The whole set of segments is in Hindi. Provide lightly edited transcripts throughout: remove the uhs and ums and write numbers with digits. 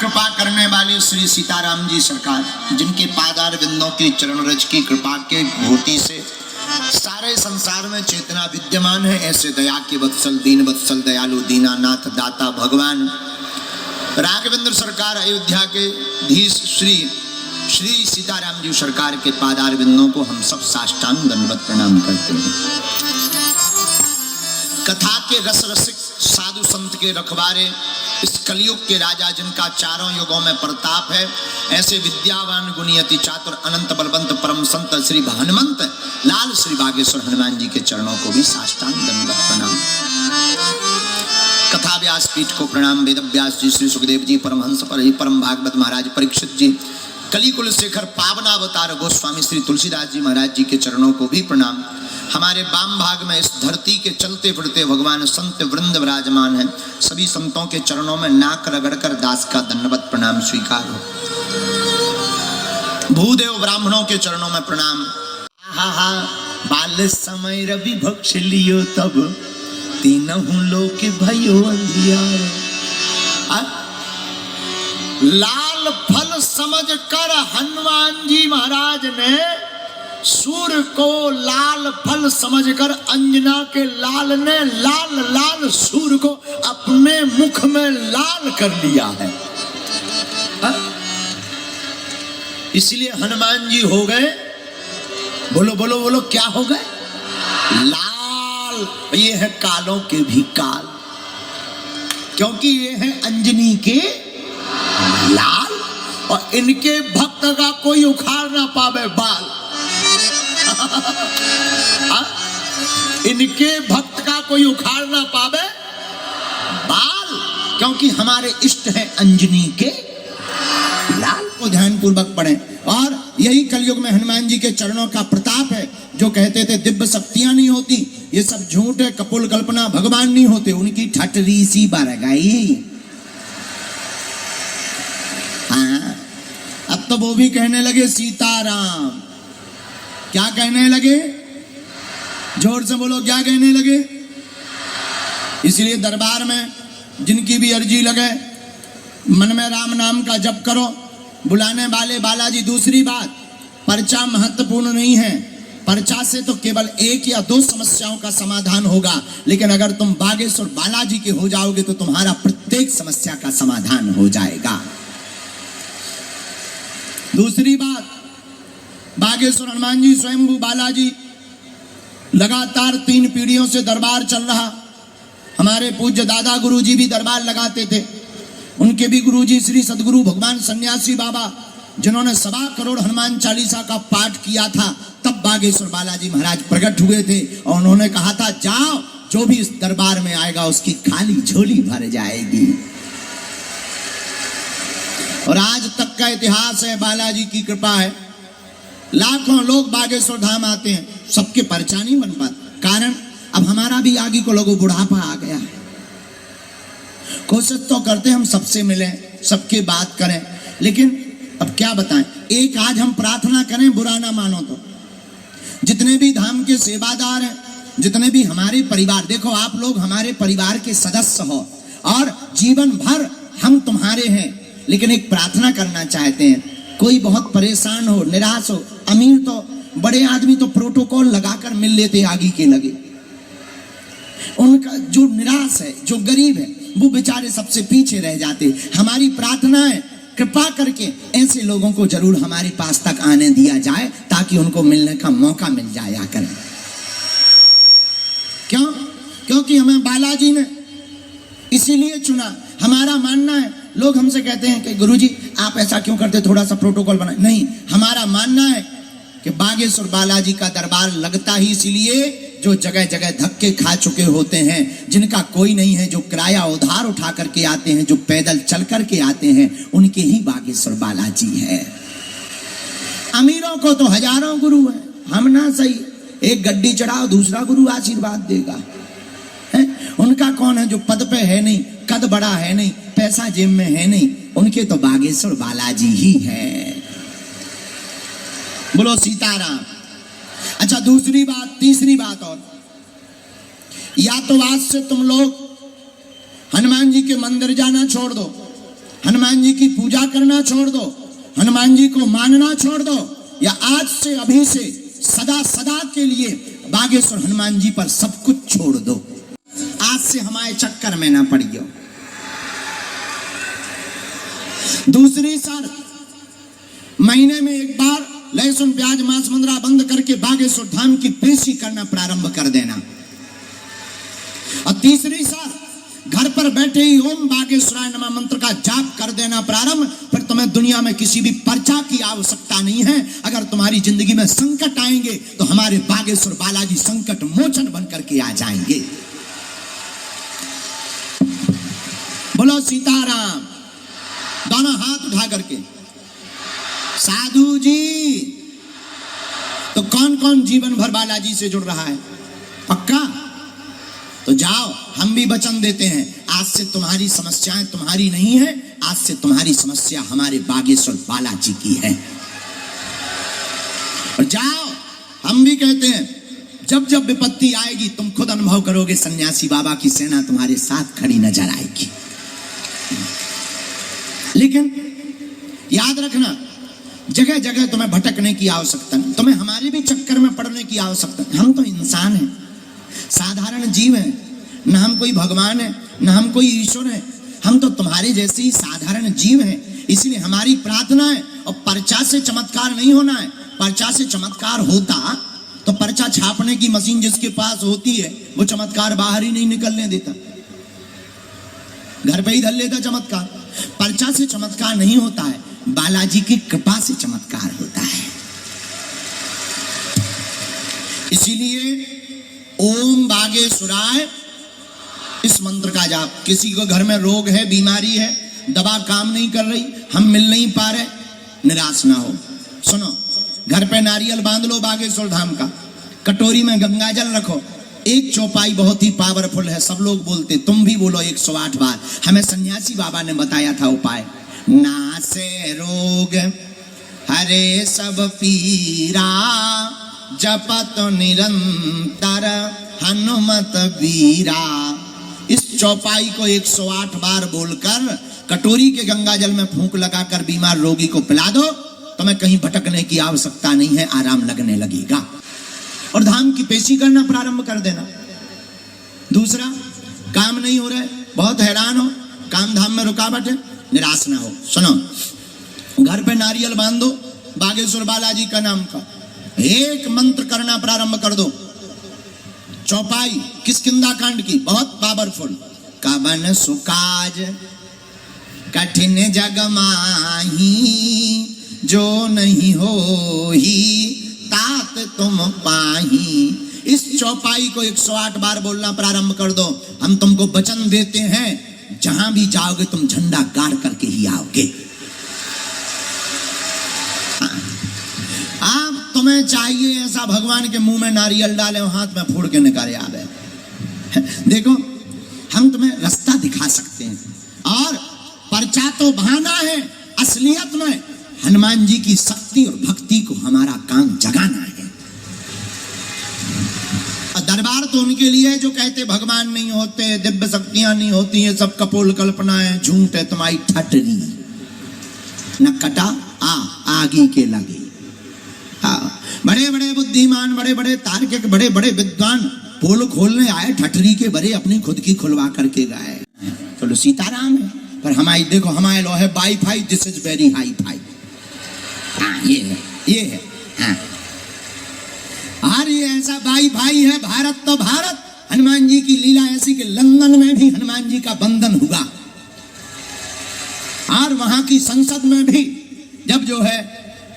कृपा करने वाले श्री सीताराम जी सरकार, जिनके पादार बिंदों की चरण रज की कृपा के भूति से सारे संसार में चेतना विद्यमान है, ऐसे दया के वत्सल, दीन वत्सल, दयालु, दीनानाथ, दाता भगवान राघवेंद्र सरकार अयोध्या के धीश श्री सीताराम जी सरकार के पादार बिंदों को हम सब साष्टांग दंडवत प्रणाम करते हैं। कथा के रस रसिक, साधु संत के रखवारे, इस कलयुग के राजा जिनका चारों युगों में प्रताप है, ऐसे विद्यावान, गुणी, अति चातुर, अनंत बलवंत परम संत श्री हनुमंत लाल श्री बागेश्वर हनुमान जी के चरणों को भी साष्टांग दंडवत प्रणाम। कथा व्यास पीठ को प्रणाम। वेद व्यास जी, श्री सुखदेव जी, परमहंस परम भागवत महाराज परीक्षित जी, कलिकुल शेखर पावनावतार गोस्वामी श्री तुलसीदास जी महाराज जी के चरणों को भी प्रणाम। हमारे वाम भाग में इस धरती के चलते फिरते भगवान संत वृंद विराजमान हैं, सभी संतों के चरणों में नाक रगड़कर दास का दंडवत प्रणाम स्वीकार हो। भूदेव ब्राह्मणों के चरणों में प्रणाम। हा हा बाल समय रवि भक्ष लियो तब तीनहु लोक भयो अंधियार। लाल फल समझ कर हनुमान जी महाराज ने सूर्य को लाल फल समझकर अंजना के लाल ने लाल लाल सूर्य को अपने मुख में लाल कर लिया है। इसलिए हनुमान जी हो गए, बोलो बोलो बोलो, क्या हो गए? लाल। ये है कालों के भी काल, क्योंकि ये है अंजनी के लाल, और इनके भक्त का कोई उखाड़ ना पावे बाल। इनके भक्त का कोई उखाड़ ना पावे बाल, क्योंकि हमारे इष्ट हैं अंजनी के लाल। को ध्यान पूर्वक पढ़ें। और यही कलयुग में हनुमान जी के चरणों का प्रताप है। जो कहते थे दिव्य शक्तियां नहीं होती, ये सब झूठ है, कपोल कल्पना, भगवान नहीं होते, उनकी ठटरी सी बरगाई। हाँ, अब तो वो भी कहने लगे सीताराम। क्या कहने लगे? जोर से बोलो, क्या कहने लगे? इसलिए दरबार में जिनकी भी अर्जी लगे, मन में राम नाम का जप करो, बुलाने वाले बालाजी। दूसरी बात, पर्चा महत्वपूर्ण नहीं है, पर्चा से तो केवल एक या दो समस्याओं का समाधान होगा, लेकिन अगर तुम बागेश्वर बालाजी के हो जाओगे तो तुम्हारा प्रत्येक समस्या का समाधान हो जाएगा। दूसरी बात, बागेश्वर हनुमान जी स्वयंभू बालाजी लगातार 3 पीढ़ियों से दरबार चल रहा। हमारे पूज्य दादा गुरुजी भी दरबार लगाते थे। उनके भी गुरुजी श्री सदगुरु भगवान सन्यासी बाबा, जिन्होंने 1.25 करोड़ हनुमान चालीसा का पाठ किया था, तब बागेश्वर बालाजी महाराज प्रकट हुए थे और उन्होंने कहा था, जाओ, जो भी इस दरबार में आएगा उसकी खाली झोली भर जाएगी। और आज तक का इतिहास है, बालाजी की कृपा है। लाखों लोग बागेश्वर धाम आते हैं, सबके पर्चा नहीं बन पाता। कारण अब हमारा भी आगे को लोगों बुढ़ापा आ गया है। कोशिश तो करते हम सबसे मिलें, सबके बात करें, लेकिन अब क्या बताएं। एक आज हम प्रार्थना करें, बुरा ना मानो तो, जितने भी धाम के सेवादार हैं, जितने भी हमारे परिवार, देखो आप लोग हमारे परिवार के सदस्य हो और जीवन भर हम तुम्हारे हैं, लेकिन एक प्रार्थना करना चाहते हैं। कोई बहुत परेशान हो, निराश हो, अमीर तो बड़े आदमी तो प्रोटोकॉल लगाकर मिल लेते आगे के लगे। उनका जो निराश है, जो गरीब है, वो बेचारे सबसे पीछे रह जाते। हमारी प्रार्थना है, कृपा करके ऐसे लोगों को जरूर हमारे पास तक आने दिया जाए, ताकि उनको मिलने का मौका मिल जाया करे। क्यों? क्योंकि हमें बालाजी ने इसीलिए चुना। हमारा मानना है, लोग हमसे कहते हैं कि गुरुजी आप ऐसा क्यों करते, थोड़ा सा प्रोटोकॉल बनाए। नहीं, हमारा मानना है कि बागेश्वर बालाजी का दरबार लगता ही इसीलिए जो जगह जगह धक्के खा चुके होते हैं, जिनका कोई नहीं है, जो किराया उधार उठा करके आते हैं, जो पैदल चल करके आते हैं, उनके ही बागेश्वर बालाजी है। अमीरों को तो हजारों गुरु है, हम ना सही, एक गड्डी चढ़ाओ, दूसरा गुरु आशीर्वाद देगा। है? उनका कौन है? जो पद पे है नहीं, कद बड़ा है नहीं, पैसा जेब में है नहीं, उनके तो बागेश्वर बालाजी ही है। बोलो सीताराम। अच्छा, दूसरी बात, तीसरी बात और, या तो आज से तुम लोग हनुमान जी के मंदिर जाना छोड़ दो। हनुमान जी की पूजा करना छोड़ दो, हनुमान जी को मानना छोड़ दो, या आज से अभी से सदा सदा के लिए बागेश्वर हनुमान जी पर सब कुछ छोड़ दो। आज से हमारे चक्कर में ना पड़ियो। दूसरी सर, महीने में एक बार लहसुन प्याज मांस मंदरा बंद करके बागेश्वर धाम की पेशी करना प्रारंभ कर देना। और तीसरी सर, घर पर बैठे ही ओम बागेश्वराय नमः मंत्र का जाप कर देना प्रारंभ। फिर तुम्हें दुनिया में किसी भी पर्चा की आवश्यकता नहीं है। अगर तुम्हारी जिंदगी में संकट आएंगे तो हमारे बागेश्वर बालाजी संकट मोचन बन करके आ जाएंगे। बोलो सीताराम। दोनों हाथ उठा करके साधु जी। तो कौन कौन जीवन भर बालाजी से जुड़ रहा है? पक्का? तो जाओ, हम भी वचन देते हैं, आज से तुम्हारी समस्याएं तुम्हारी नहीं है, आज से तुम्हारी समस्या हमारे बागेश्वर बालाजी की है। और जाओ, हम भी कहते हैं, जब जब विपत्ति आएगी तुम खुद अनुभव करोगे, सन्यासी बाबा की सेना तुम्हारे साथ खड़ी नजर आएगी। लेकिन याद रखना, जगह जगह तुम्हें भटकने की आवश्यकता नहीं, तुम्हें हमारे भी चक्कर में पड़ने की आवश्यकता नहीं। हम तो इंसान हैं, साधारण जीव हैं, न हम कोई भगवान है, न हम कोई ईश्वर है, हम तो तुम्हारे जैसे ही साधारण जीव हैं। इसलिए हमारी प्रार्थना है, और पर्चा से चमत्कार नहीं होना है। पर्चा से चमत्कार होता तो पर्चा छापने की मशीन जिसके पास होती है वो चमत्कार बाहर ही नहीं निकलने देता, घर पे ही धर लेता चमत्कार। पर्चा से चमत्कार नहीं होता है, बालाजी की कृपा से चमत्कार होता है। इसीलिए ओम बागेश्वराय इस मंत्र का जाप। किसी को घर में रोग है, बीमारी है, दवा काम नहीं कर रही, हम मिल नहीं पा रहे, निराश ना हो। सुनो, घर पे नारियल बांध लो बागेश्वर धाम का, कटोरी में गंगा जल रखो। एक चौपाई बहुत ही पावरफुल है, सब लोग बोलते, तुम भी बोलो 108 बार। हमें सन्यासी बाबा ने बताया था उपाय। नासे रोग हरे सब पीरा, जपत निरंतर हनुमत वीरा। इस चौपाई को 108 बार बोलकर कटोरी के गंगा जल में फूंक लगाकर बीमार रोगी को पिला दो, तुम्हें कहीं भटकने की आवश्यकता नहीं है, आराम लगने लगेगा। और धाम की पेशी करना प्रारंभ कर देना। दूसरा, काम नहीं हो रहा है, बहुत हैरान हो, काम धाम में रुकावट है, निराश ना हो। सुनो, घर पे नारियल बांध दो बागेश्वर बालाजी का नाम का, एक मंत्र करना प्रारंभ कर दो। चौपाई किष्किंधा कांड की, बहुत पावरफुल। कवन सुकाज कठिन जग माही, जो नहीं हो ही तात तुम पाही। इस चौपाई को 108 बार बोलना प्रारंभ कर दो। हम तुमको वचन देते हैं, जहां भी जाओगे तुम झंडा गाड़ करके ही आओगे। आप तुम्हें चाहिए ऐसा भगवान के मुंह में नारियल डाले, हाथ में फोड़ के निकाले आवे। देखो, हम तुम्हें रास्ता दिखा सकते हैं, और पर्चा तो बहाना है, असलियत में हनुमान जी की शक्ति और भक्ति को हमारा काम जगाना है। दरबार तो उनके लिए जो कहते भगवान नहीं होते, दिव्य शक्तियां नहीं होती, ये सब कपोल कल्पना है, झूठ है, तुम्हारी ठटरी। न कटा आगे के लगे। हाँ, बड़े बड़े बुद्धिमान, बड़े बड़े तार्किक, बड़े बड़े विद्वान पोल खोलने आए, ठटरी के बड़े अपनी खुद की खुलवा करके गए। चलो सीताराम है, पर हमारी देखो, हमारे लो है wifi, this is very hi fi. हाँ, ये है हाँ। और ये ऐसा वाईफाई है, भारत तो भारत। हनुमान जी की लीला ऐसी कि लंदन में भी हनुमान जी का बंधन हुआ, और वहां की संसद में भी जब जो है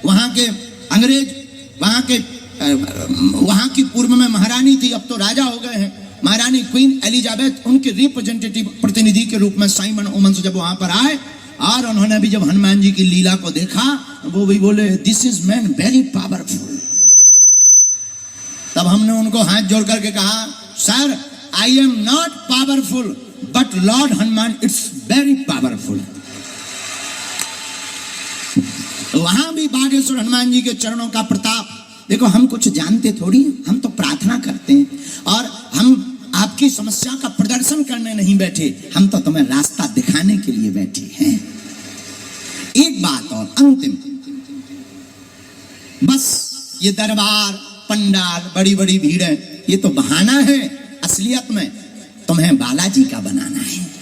वहां के अंग्रेज, वहां की पूर्व में महारानी थी, अब तो राजा हो गए हैं, महारानी क्वीन एलिजाबेथ, उनके रिप्रेजेंटेटिव प्रतिनिधि के रूप में साइमन ओमन्स जब वहां पर आए, और उन्होंने भी जब हनुमान जी की लीला को देखा, वो भी बोले this is man very powerful. तब हमने उनको हाथ जोड़ करके कहा, sir I am not powerful, but Lord Hanuman it's very powerful. वहां भी बागेश्वर हनुमान जी के चरणों का प्रताप देखो। हम कुछ जानते थोड़ी, हम तो प्रार्थना करते हैं, और हम आपकी समस्या का प्रदर्शन करने नहीं बैठे, हम तो तुम्हें रास्ता दिखाने के लिए बैठे हैं। एक बात और अंतिम, बस ये दरबार पंडाल बड़ी बड़ी भीड़ है, ये तो बहाना है। असलियत में तुम्हें बालाजी का बनाना है।